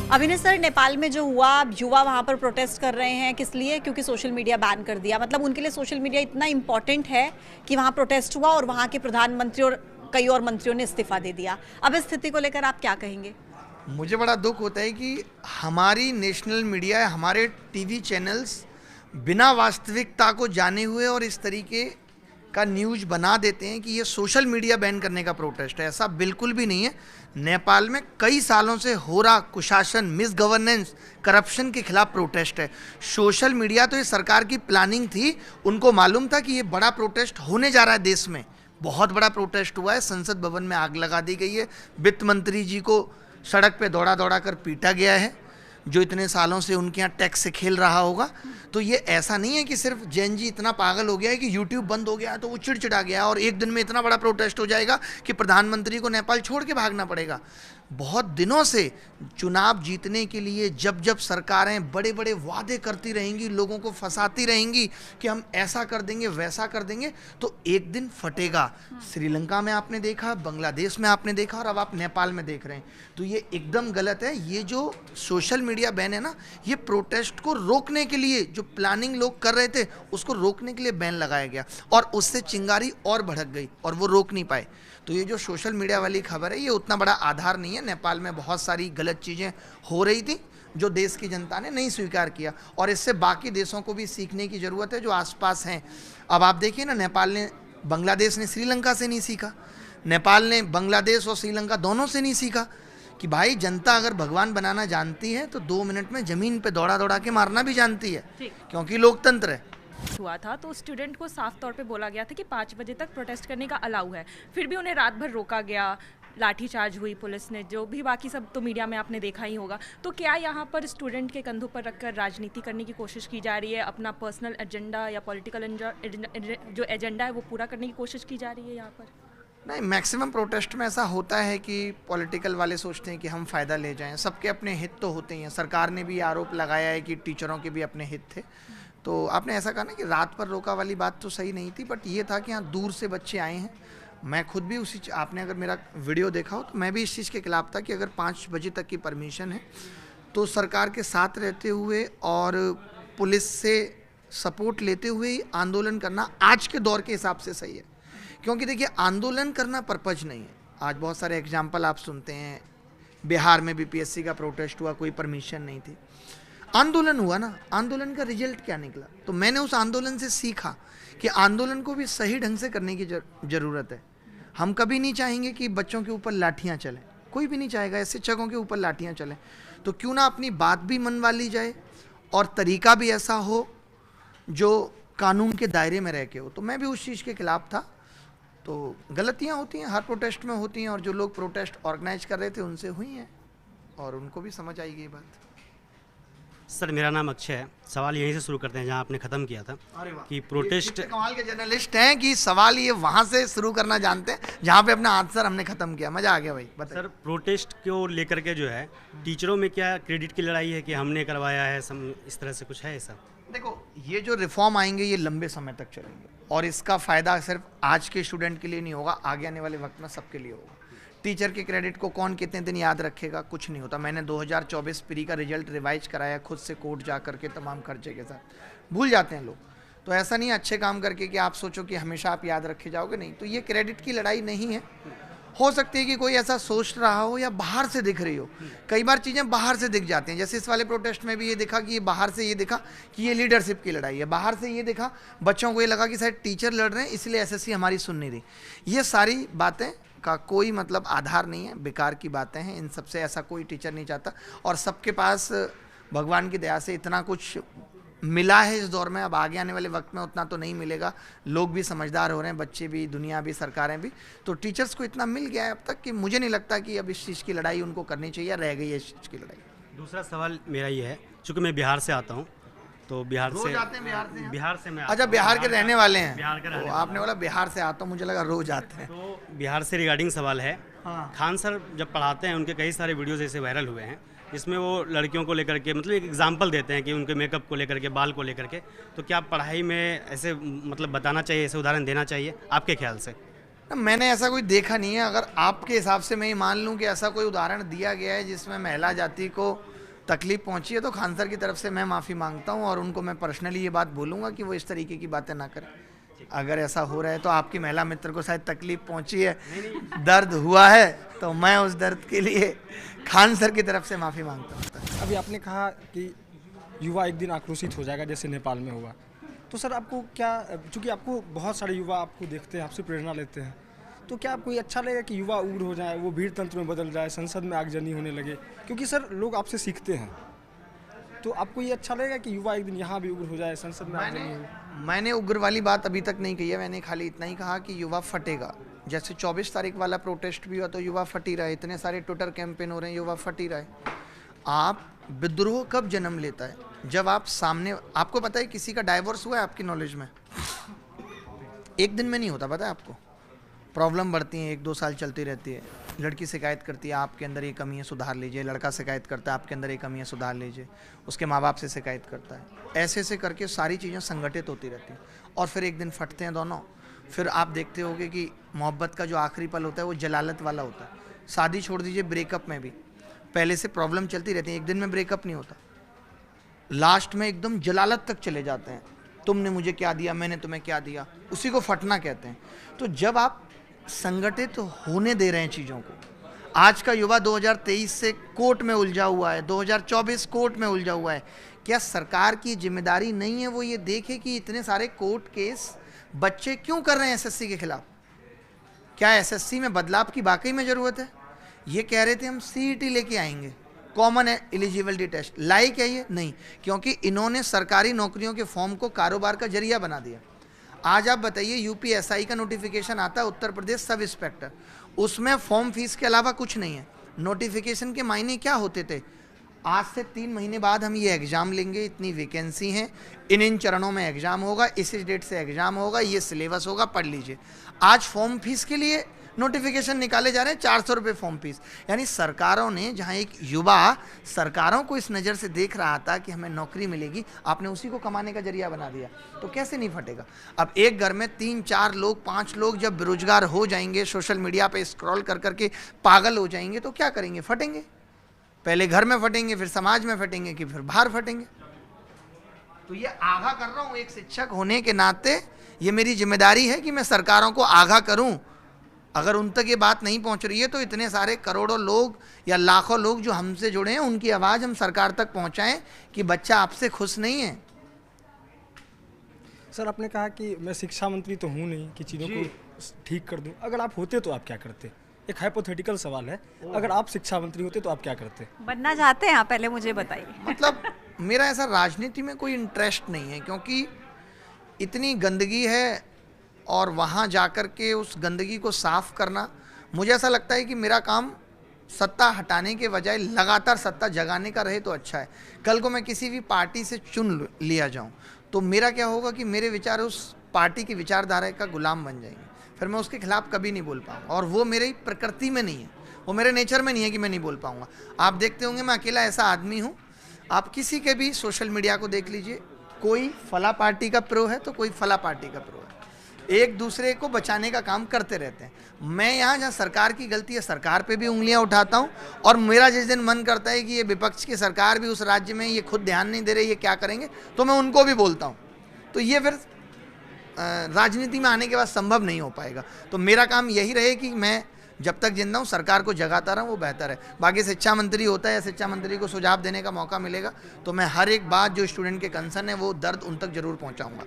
Avinash sir, Nepal में जो हुआ, युवा वहाँ पर प्रोटेस्ट कर रहे हैं, किस लिए? क्योंकि सोशल मीडिया बैन कर दिया। मतलब उनके लिए सोशल मीडिया इतना इम्पोर्टेंट है कि वहाँ प्रोटेस्ट हुआ और वहाँ के प्रधानमंत्री और कई और मंत्रियों ने इस्तीफा दे दिया। अब इस स्थिति को लेकर आप क्या कहेंगे? मुझे बड़ा दुख होता है कि हमारी नेशनल मीडिया, हमारे टीवी चैनल्स बिना वास्तविकता को जाने हुए और इस तरीके का न्यूज़ बना देते हैं कि ये सोशल मीडिया बैन करने का प्रोटेस्ट है। ऐसा बिल्कुल भी नहीं है। नेपाल में कई सालों से हो रहा कुशासन, मिस गवर्नेंस, करप्शन के खिलाफ प्रोटेस्ट है। सोशल मीडिया तो ये सरकार की प्लानिंग थी, उनको मालूम था कि ये बड़ा प्रोटेस्ट होने जा रहा है। देश में बहुत बड़ा प्रोटेस्ट हुआ है, संसद भवन में आग लगा दी गई है, वित्त मंत्री जी को सड़क पे दौड़ा दौड़ा कर पीटा गया है, जो इतने सालों से उनके यहाँ टैक्स से खेल रहा होगा। तो ये ऐसा नहीं है कि सिर्फ जैन जी इतना पागल हो गया है कि यूट्यूब बंद हो गया है तो वो चिड़चिड़ा गया और एक दिन में इतना बड़ा प्रोटेस्ट हो जाएगा कि प्रधानमंत्री को नेपाल छोड़ के भागना पड़ेगा। बहुत दिनों से चुनाव जीतने के लिए जब जब सरकारें बड़े बड़े वादे करती रहेंगी, लोगों को फंसाती रहेंगी कि हम ऐसा कर देंगे, वैसा कर देंगे, तो एक दिन फटेगा। श्रीलंका में आपने देखा, बांग्लादेश में आपने देखा और अब आप नेपाल में देख रहे हैं। तो ये एकदम गलत है। ये जो सोशल मीडिया बैन है ना, ये प्रोटेस्ट को रोकने के लिए, जो प्लानिंग लोग कर रहे थे उसको रोकने के लिए बैन लगाया गया और उससे चिंगारी और भड़क गई और वो रोक नहीं पाए। तो ये जो सोशल मीडिया वाली खबर है, ये उतना बड़ा आधार नहीं है। नेपाल में बहुत सारी गलत चीज़ें हो रही थी जो देश की जनता ने नहीं स्वीकार किया और इससे बाकी देशों को भी सीखने की ज़रूरत है जो आसपास हैं। अब आप देखिए ना, नेपाल ने, बांग्लादेश ने श्रीलंका से नहीं सीखा, नेपाल ने बांग्लादेश और श्रीलंका दोनों से नहीं सीखा कि भाई जनता अगर भगवान बनाना जानती है तो 2 मिनट में ज़मीन पे दौड़ा दौड़ा के मारना भी जानती है, क्योंकि लोकतंत्र है। हुआ था तो स्टूडेंट को साफ तौर पे बोला गया था कि 5 बजे तक प्रोटेस्ट करने का अलाउ है, फिर भी उन्हें रात भर रोका गया, लाठीचार्ज हुई पुलिस ने, जो भी बाकी सब तो मीडिया में आपने देखा ही होगा। तो क्या यहाँ पर स्टूडेंट के कंधों पर रखकर राजनीति करने की कोशिश की जा रही है? अपना पर्सनल एजेंडा या पॉलिटिकल जो एजेंडा है वो पूरा करने की कोशिश की जा रही है यहाँ पर? नहीं, मैक्सिमम प्रोटेस्ट में ऐसा होता है कि पॉलिटिकल वाले सोचते हैं कि हम फ़ायदा ले जाएं। सबके अपने हित तो होते हैं। सरकार ने भी आरोप लगाया है कि टीचरों के भी अपने हित थे। तो आपने ऐसा कहा ना कि रात पर रोका वाली बात तो सही नहीं थी, बट ये था कि यहाँ दूर से बच्चे आए हैं। मैं खुद भी उसी, आपने अगर मेरा वीडियो देखा हो तो मैं भी इस चीज़ के खिलाफ था कि अगर 5 बजे तक की परमिशन है तो सरकार के साथ रहते हुए और पुलिस से सपोर्ट लेते हुए ही आंदोलन करना आज के दौर के हिसाब से सही है। क्योंकि देखिए, आंदोलन करना पर्पज नहीं है। आज बहुत सारे एग्जाम्पल आप सुनते हैं, बिहार में बीपीएससी का प्रोटेस्ट हुआ, कोई परमिशन नहीं थी, आंदोलन हुआ ना, आंदोलन का रिजल्ट क्या निकला? तो मैंने उस आंदोलन से सीखा कि आंदोलन को भी सही ढंग से करने की ज़रूरत है। हम कभी नहीं चाहेंगे कि बच्चों के ऊपर लाठियाँ चलें, कोई भी नहीं चाहेगा ऐसे शिक्षकों के ऊपर लाठियाँ चलें। तो क्यों ना अपनी बात भी मनवा ली जाए और तरीका भी ऐसा हो जो कानून के दायरे में रह के हो। तो मैं भी उस चीज़ के खिलाफ था। तो गलतियाँ होती हैं, हर प्रोटेस्ट में होती हैं, और जो लोग प्रोटेस्ट ऑर्गेनाइज कर रहे थे उनसे हुई हैं और उनको भी समझ आएगी ये बात। सर, मेरा नाम अक्षय है। सवाल यहीं से शुरू करते हैं जहां आपने ख़त्म किया था कि प्रोटेस्ट। कमाल के जर्नलिस्ट हैं कि सवाल ये वहां से शुरू करना जानते हैं जहां पे अपना आंसर हमने ख़त्म किया। मज़ा आ गया भाई, बताइए। सर, प्रोटेस्ट को लेकर के जो है टीचरों में क्या क्रेडिट की लड़ाई है कि हमने करवाया है, इस तरह से कुछ है ऐसा? देखो, ये जो रिफॉर्म आएंगे ये लंबे समय तक चलेंगे और इसका फ़ायदा सिर्फ आज के स्टूडेंट के लिए नहीं होगा, आगे आने वाले वक्त में सबके लिए होगा। टीचर के क्रेडिट को कौन कितने दिन याद रखेगा? कुछ नहीं होता। मैंने 2024 प्री का रिजल्ट रिवाइज कराया खुद से, कोर्ट जा करके तमाम खर्चे के साथ। भूल जाते हैं लोग। तो ऐसा नहीं अच्छे काम करके कि आप सोचो कि हमेशा आप याद रखे जाओगे, नहीं। तो ये क्रेडिट की लड़ाई नहीं है। हो सकती है कि कोई ऐसा सोच रहा हो या बाहर से दिख रही हो। कई बार चीज़ें बाहर से दिख जाती हैं, जैसे इस वाले प्रोटेस्ट में भी ये दिखा कि ये बाहर से ये दिखा कि ये लीडरशिप की लड़ाई है। बाहर से ये दिखा, बच्चों को ये लगा कि शायद टीचर लड़ रहे हैं इसलिए एसएससी हमारी सुन नहीं रही। ये सारी बातें का कोई मतलब आधार नहीं है, बेकार की बातें हैं। इन सबसे ऐसा कोई टीचर नहीं चाहता और सबके पास भगवान की दया से इतना कुछ मिला है इस दौर में। अब आगे आने वाले वक्त में उतना तो नहीं मिलेगा। लोग भी समझदार हो रहे हैं, बच्चे भी, दुनिया भी, सरकारें भी। तो टीचर्स को इतना मिल गया है अब तक कि मुझे नहीं लगता कि अब इस चीज़ की लड़ाई उनको करनी चाहिए, रह गई है इस चीज़ की लड़ाई। दूसरा सवाल मेरा ये है, चूँकि मैं बिहार से आता हूँ तो बिहार से बिहार से मैं, अच्छा, बिहार के रहने वाले हैं? बिहार के रहने आपने बोला बिहार से आता हूँ, मुझे लगा रोज आते हैं। तो बिहार से रिगार्डिंग सवाल है। हाँ। खान सर जब पढ़ाते हैं उनके कई सारे वीडियोज़ ऐसे वायरल हुए हैं जिसमें वो लड़कियों को लेकर के मतलब एक एग्जाम्पल देते हैं कि उनके मेकअप को लेकर के, बाल को लेकर के। तो क्या पढ़ाई में ऐसे मतलब बताना चाहिए, ऐसे उदाहरण देना चाहिए आपके ख्याल से? मैंने ऐसा कोई देखा नहीं है। अगर आपके हिसाब से मैं ये मान लूँ कि ऐसा कोई उदाहरण दिया गया है जिसमें महिला जाति को तकलीफ पहुंची है तो खान सर की तरफ से मैं माफ़ी मांगता हूं और उनको मैं पर्सनली ये बात बोलूंगा कि वो इस तरीके की बातें ना करें। अगर ऐसा हो रहा है तो आपकी महिला मित्र को शायद तकलीफ पहुंची है, दर्द हुआ है, तो मैं उस दर्द के लिए खान सर की तरफ से माफ़ी मांगता हूँ। अभी आपने कहा कि युवा एक दिन आक्रोशित हो जाएगा जैसे नेपाल में हुआ, तो सर आपको क्या, चूँकि आपको बहुत सारे युवा आपको देखते हैं, आपसे प्रेरणा लेते हैं, तो क्या आपको ये अच्छा लगेगा कि युवा उग्र हो जाए, वो भीड़ तंत्र में बदल जाए, संसद में आगजनी होने लगे? क्योंकि सर लोग आपसे सीखते हैं, तो आपको ये अच्छा लगेगा कि युवा एक दिन यहाँ भी उग्र हो जाए, संसद में आगजनी हो? मैंने उग्र वाली बात अभी तक नहीं कही है, मैंने खाली इतना ही कहा कि युवा फटेगा। जैसे 24 तारीख वाला प्रोटेस्ट भी हुआ तो युवा फट ही रहा है, इतने सारे ट्विटर कैंपेन हो रहे हैं, युवा फट ही रहा है। आप विद्रोह कब जन्म लेता है? जब आप सामने, आपको पता है किसी का डाइवोर्स हुआ है आपकी नॉलेज में? एक दिन में नहीं होता, पता है आपको? प्रॉब्लम बढ़ती है, 1-2 साल चलती रहती है। लड़की शिकायत करती है आपके अंदर ये कमी है, सुधार लीजिए। लड़का शिकायत करता है आपके अंदर ये कमी है, सुधार लीजिए। उसके माँ बाप से शिकायत करता है। ऐसे ऐसे करके सारी चीज़ें संगठित होती रहती हैं और फिर एक दिन फटते हैं दोनों। फिर आप देखते होगे कि मोहब्बत का जो आखिरी पल होता है वो जलालत वाला होता है। शादी छोड़ दीजिए, ब्रेकअप में भी पहले से प्रॉब्लम चलती रहती है, एक दिन में ब्रेकअप नहीं होता। लास्ट में एकदम जलालत तक चले जाते हैं, तुमने मुझे क्या दिया, मैंने तुम्हें क्या दिया, उसी को फटना कहते हैं। तो जब आप संगठित होने दे रहे हैं चीज़ों को, आज का युवा 2023 से कोर्ट में उलझा हुआ है, 2024 कोर्ट में उलझा हुआ है, क्या सरकार की जिम्मेदारी नहीं है वो ये देखे कि इतने सारे कोर्ट केस बच्चे क्यों कर रहे हैं एसएससी के खिलाफ? क्या एसएससी में बदलाव की वाकई में ज़रूरत है? ये कह रहे थे हम सीईटी लेके आएंगे, कॉमन एलिजिबिलिटी टेस्ट, लाई क्या ये? नहीं, क्योंकि इन्होंने सरकारी नौकरियों के फॉर्म को कारोबार का जरिया बना दिया। आज आप बताइए, यूपीएसआई का नोटिफिकेशन आता है, उत्तर प्रदेश सब इंस्पेक्टर, उसमें फॉर्म फीस के अलावा कुछ नहीं है। नोटिफिकेशन के मायने क्या होते थे? आज से 3 महीने बाद हम ये एग्ज़ाम लेंगे, इतनी वैकेंसी हैं, इन चरणों में एग्ज़ाम होगा, इस डेट से एग्ज़ाम होगा, ये सिलेबस होगा, पढ़ लीजिए। आज फॉर्म फीस के लिए नोटिफिकेशन निकाले जा रहे हैं, 400 रुपये फॉर्म फीस। यानी सरकारों ने, जहां एक युवा सरकारों को इस नज़र से देख रहा था कि हमें नौकरी मिलेगी, आपने उसी को कमाने का जरिया बना दिया, तो कैसे नहीं फटेगा? अब एक घर में 3-4 लोग, 5 लोग जब बेरोजगार हो जाएंगे, सोशल मीडिया पे स्क्रॉल कर करके पागल हो जाएंगे, तो क्या करेंगे? फटेंगे। पहले घर में फटेंगे, फिर समाज में फटेंगे, कि फिर बाहर फटेंगे। तो ये आगाह कर रहा हूँ, एक शिक्षक होने के नाते ये मेरी जिम्मेदारी है कि मैं सरकारों को आगाह करूँ। अगर उन तक ये बात नहीं पहुंच रही है तो इतने सारे करोड़ों लोग या लाखों लोग जो हमसे जुड़े हैं, उनकी आवाज़ हम सरकार तक पहुंचाएं कि बच्चा आपसे खुश नहीं है। सर आपने कहा कि मैं शिक्षा मंत्री तो हूँ नहीं कि चीज़ों को ठीक कर दूँ, अगर आप होते तो आप क्या करते? एक हाइपोथेटिकल सवाल है, अगर आप शिक्षा मंत्री होते तो आप क्या करते? बनना चाहते हैं आप? पहले मुझे बताइए। मतलब मेरा ऐसा राजनीति में कोई इंटरेस्ट नहीं है, क्योंकि इतनी गंदगी है और वहाँ जाकर के उस गंदगी को साफ करना, मुझे ऐसा लगता है कि मेरा काम सत्ता हटाने के बजाय लगातार सत्ता जगाने का रहे तो अच्छा है। कल को मैं किसी भी पार्टी से चुन लिया जाऊँ तो मेरा क्या होगा कि मेरे विचार उस पार्टी की विचारधारा का गुलाम बन जाएंगे, फिर मैं उसके खिलाफ कभी नहीं बोल पाऊँगा, और वो मेरी प्रकृति में नहीं है, वो मेरे नेचर में नहीं है कि मैं नहीं बोल पाऊँगा। आप देखते होंगे मैं अकेला ऐसा आदमी हूँ, आप किसी के भी सोशल मीडिया को देख लीजिए, कोई फला पार्टी का प्रो है तो कोई फला पार्टी का प्रो है, एक दूसरे को बचाने का काम करते रहते हैं। मैं यहाँ जहाँ सरकार की गलती है सरकार पे भी उंगलियाँ उठाता हूँ, और मेरा जिस दिन मन करता है कि ये विपक्ष की सरकार भी उस राज्य में ये खुद ध्यान नहीं दे रही, ये क्या करेंगे, तो मैं उनको भी बोलता हूँ। तो ये फिर राजनीति में आने के बाद संभव नहीं हो पाएगा। तो मेरा काम यही रहे कि मैं जब तक जिंदा हूँ सरकार को जगाता रहूँ, वो बेहतर है। बाकी शिक्षा मंत्री होता है या शिक्षा मंत्री को सुझाव देने का मौका मिलेगा तो मैं हर एक बात जो स्टूडेंट के कंसर्न है वो दर्द उन तक जरूर पहुँचाऊँगा।